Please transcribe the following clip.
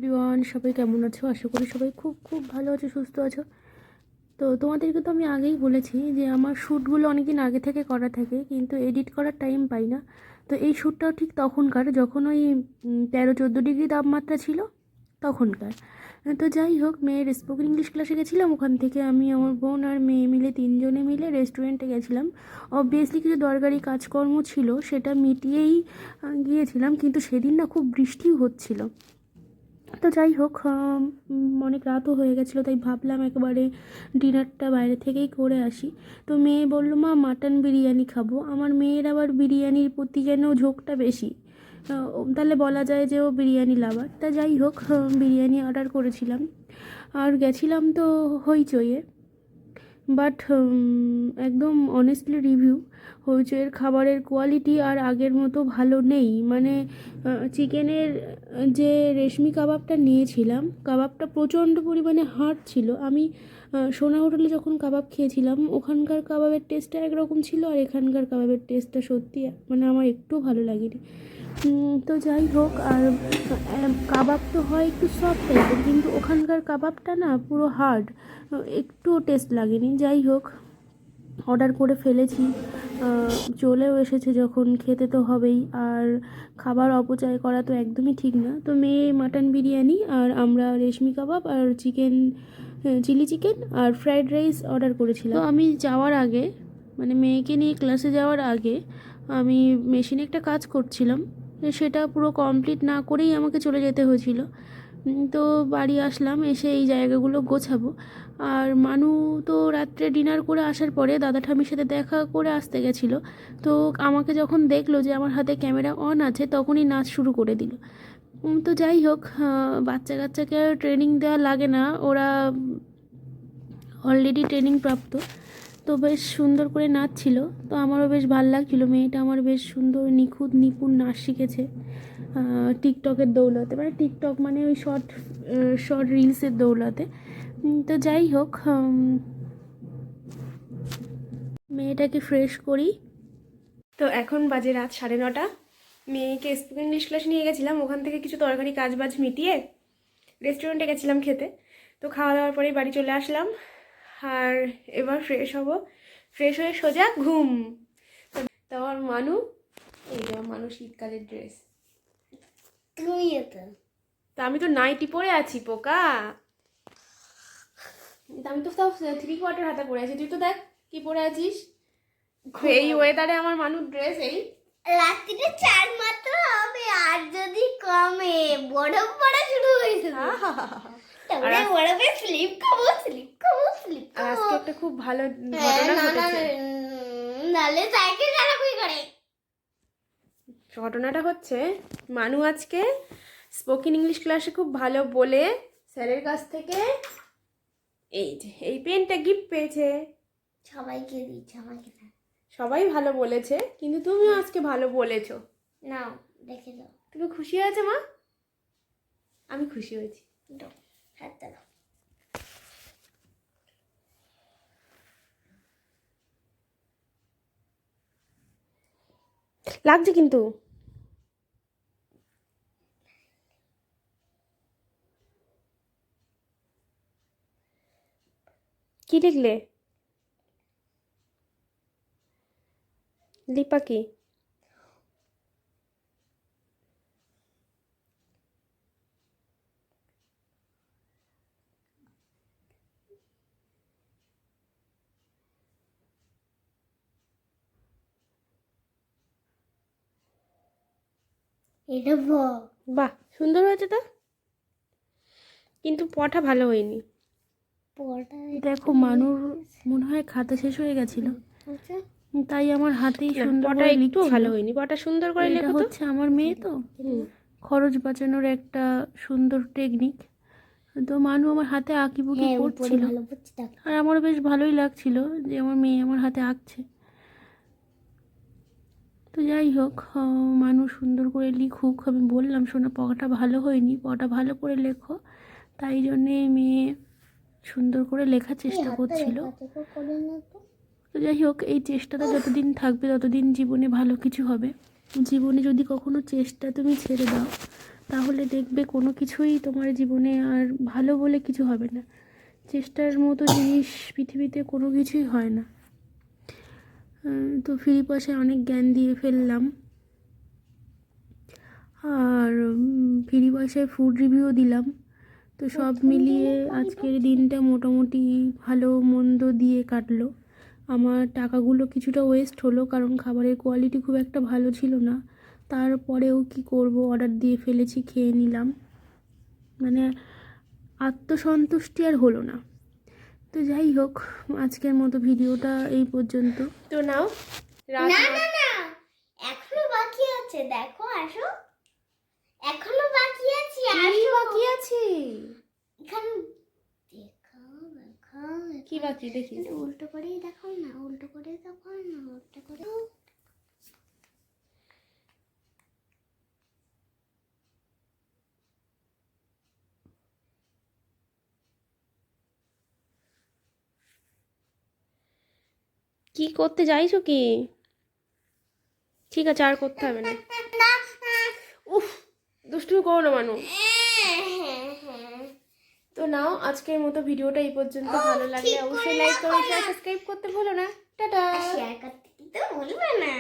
Everyone, সবাই কেমন আছো? আশা করি সবাই খুব খুব ভালো আছো, সুস্থ আছো। তো তোমাদেরকে তো আমি আগেই বলেছি যে আমার শ্যুটগুলো অনেকদিন আগে থেকে করা থাকে, কিন্তু এডিট করার টাইম পাই না। তো এই শ্যুটটাও ঠিক তখনকার, যখন ওই 13-14 ডিগ্রি তাপমাত্রা ছিল তখনকার। তো যাই হোক, মেয়ের স্পোকেন ইংলিশ ক্লাসে গেছিলাম। ওখান থেকে আমি, আমার বোন আর মেয়ে মিলে, তিনজনে মিলে রেস্টুরেন্টে গেছিলাম। অবভিয়াসলি কিছু দরকারি কাজকর্ম ছিল, সেটা মিটিয়েই গিয়েছিলাম, কিন্তু সেদিন না খুব বৃষ্টিও হচ্ছিল। তো যাই হোক, অনেক রাতও হয়ে গেছিলো, তাই ভাবলাম একেবারে ডিনারটা বাইরে থেকেই করে আসি। তো মেয়ে বললো, মা মাটন বিরিয়ানি খাবো। আমার মেয়ের আবার বিরিয়ানির প্রতি যেন ঝোঁকটা বেশি। তাহলে বলা যায় যে ও বিরিয়ানি লাভার। তা যাই হোক, বিরিয়ানি অর্ডার করেছিলাম আর গেছিলাম তো হইচইয়ে। বাট একদম অনেস্টলি রিভিউ, হইচইয়ের খাবারের কোয়ালিটি আর আগের মতো ভালো নেই। মানে চিকেনের যে রেশমি কাবাবটা নিয়েছিলাম, কাবাবটা প্রচণ্ড পরিমাণে হার্ড ছিল। আমি সোনা হোটেলে যখন কাবাব খেয়েছিলাম, ওখানকার কাবাবের টেস্টটা একরকম ছিল, আর এখানকার কাবাবের টেস্টটা সত্যি মানে আমার একটু ভালো লাগেনি। তো যাই হোক, আর কাবাব তো হয় একটু সফট টাইপের, কিন্তু ওখানকার কাবাবটা না পুরো হার্ড, একটুও টেস্ট লাগেনি। যাই হোক, অর্ডার করে ফেলেছি, চলেও এসেছে যখন, খেতে তো হবেই। আর খাবার অপচয় করা তো একদমই ঠিক না। তো মেয়ে মাটন বিরিয়ানি আর আমরা রেশমি কাবাব আর চিকেন, চিলি চিকেন আর ফ্রায়েড রাইস অর্ডার করেছিলাম। তো আমি যাওয়ার আগে, মানে মেয়েকে নিয়ে ক্লাসে যাওয়ার আগে, আমি মেশিনে একটা কাজ করছিলাম, সেটা পুরো কমপ্লিট না করেই আমাকে চলে যেতে হয়েছিল। তো বাড়ি আসলাম, এসে এই জায়গাগুলো গোছাবো। আর মানু তো রাত্রে ডিনার করে আসার পরে দাদা ঠাম্মির সাথে দেখা করে আসতে গেছিলো। তো আমাকে যখন দেখলো যে আমার হাতে ক্যামেরা অন আছে, তখনই নাচ শুরু করে দিল। তো যাই হোক, বাচ্চা কাচ্চাকে আর ট্রেনিং দেওয়া লাগে না, ওরা অলরেডি ট্রেনিং প্রাপ্ত। তো বেশ সুন্দর করে নাচছিল, তো আমারও বেশ ভালো লাগছিলো। মেয়েটা আমার বেশ সুন্দর নিখুঁত নিপুণ নাচ শিখেছে টিকটকের দৌলতে, মানে টিকটক মানে ওই শর্ট শর্ট রিলসের দৌলতে। তো যাই হোক, মেয়েটাকে ফ্রেশ করি। তো এখন বাজে রাত 9:30। মেয়েকে স্পোকেন ইংলিশ ক্লাস নিয়ে গেছিলাম, ওখান থেকে কিছু তরকারি কাজবাজ মিটিয়ে রেস্টুরেন্টে গেছিলাম খেতে। তো খাওয়া দাওয়ার পরেই বাড়ি চলে আসলাম, আর এবার ফ্রেশ হব। ফ্রেশ হয়ে সোজা ঘুম। তো আমার মানু, এই যে মানু শীতকালের ড্রেস। তা আমি তো নাইটি পরে আছি পোকা। আমি তো সব 3/4 হাতে পরে আছি, তুই তো দেখ কি পরে আছিস। এই ওয়েদারে আমার মানুষ ড্রেস এই। রাত্রিতে 4 মাত্র হবে, আর যদি কমে বরফ পড়া শুরু হয়েছে। তাহলে বরফে স্লিপ খাবো। আজকে একটা খুব ভালো ঘটনা ঘটেছে। নালে সাইকেল চালাবি করে। ঘটনাটা হচ্ছে, মানু আজকে স্পোকেন ইংলিশ ক্লাসে খুব ভালো বলে স্যারের কাছ থেকে এই যে এই পেনটা গিফট পেয়েছে। সবাইকে দিচ্ছি, আমাকে না। সবাই ভালো বলেছে, কিন্তু তুমিও আজকে ভালো বলেছো। নাও দেখে দাও। তুমি খুশি হয়েছে মা? আমি খুশি হয়েছি। দাও, হাত দাও। লাগছে কিন্তু। কি লিখলে? লিপা কি? এটা বাহ, সুন্দর হয়েছে তো, কিন্তু পটা ভালো হয়নি। পড়া দেখো, মানুর মনে হয় খাতা শেষ হয়ে গেছিল, আচ্ছা, তাই আমার হাতেই সুন্দর পটা করে একটু লিখছিল। ভালো হয়নি, পটা সুন্দর করে এটা লেখো তো। হচ্ছে আমার মেয়ে, তো খরচ বাঁচানোর একটা সুন্দর টেকনিক। তো মানু আমার হাতে আঁকিবুকি হ্যাঁ উপরে করছিল, ভালো পড়ছে। দেখ আর আমারও বেশ ভালোই লাগছিল যে আমার মেয়ে আমার হাতে আঁকছে। তো যাই হোক, মানুষ সুন্দর করে লিখুক। আমি বললাম, শোনা পটা ভালো হয়নি, পটা ভালো করে লেখো। তাই জন্যে মেয়ে সুন্দর করে লেখার চেষ্টা করছিল। তো যাই হোক, এই চেষ্টাটা যতদিন থাকবে ততদিন জীবনে ভালো কিছু হবে। জীবনে যদি কখনো চেষ্টা তুমি ছেড়ে দাও, তাহলে দেখবে কোনো কিছুই তোমার জীবনে আর ভালো বলে কিছু হবে না। চেষ্টার মতো জিনিস পৃথিবীতে কোনো কিছুই হয় না। তো ফ্রি পয়সায় অনেক জ্ঞান দিয়ে ফেললাম, আর ফ্রি পয়সায় ফুড রিভিউ দিলাম। তো সব মিলিয়ে আজকের দিনটা মোটামুটি ভালো মন্দ দিয়ে কাটলো। আমার টাকাগুলো কিছুটা ওয়েস্ট হলো, কারণ খাবারের কোয়ালিটি খুব একটা ভালো ছিল না। তারপরেও কি করব, অর্ডার দিয়ে ফেলেছি, খেয়ে নিলাম। মানে আত্মসন্তুষ্টি আর হলো না। তো যাই হোক, আজকের মতো ভিডিওটা এই পর্যন্ত। তো নাও, না না না, এখনো বাকি আছে, দেখো আসো, এখনো বাকি আছে, আসো। বাকি আছে? এখানে দেখাও দেখাও কি বাকি দেখি? উল্টো করে দেখাও না, উল্টো করে দেখাও না, উল্টো করে। কি করতে যাইছো কি? ঠিক আছে, আর করতে হবে না। উফ, দুষ্টুমি করো না মানু। তো নাও, আজকের মতো ভিডিওটা এই পর্যন্ত। ভালো লাগলে অবশ্যই লাইক করো, শেয়ার, সাবস্ক্রাইব করতে ভুলো না। টাটা। শেয়ার করতে কিন্তু ভুলবে না।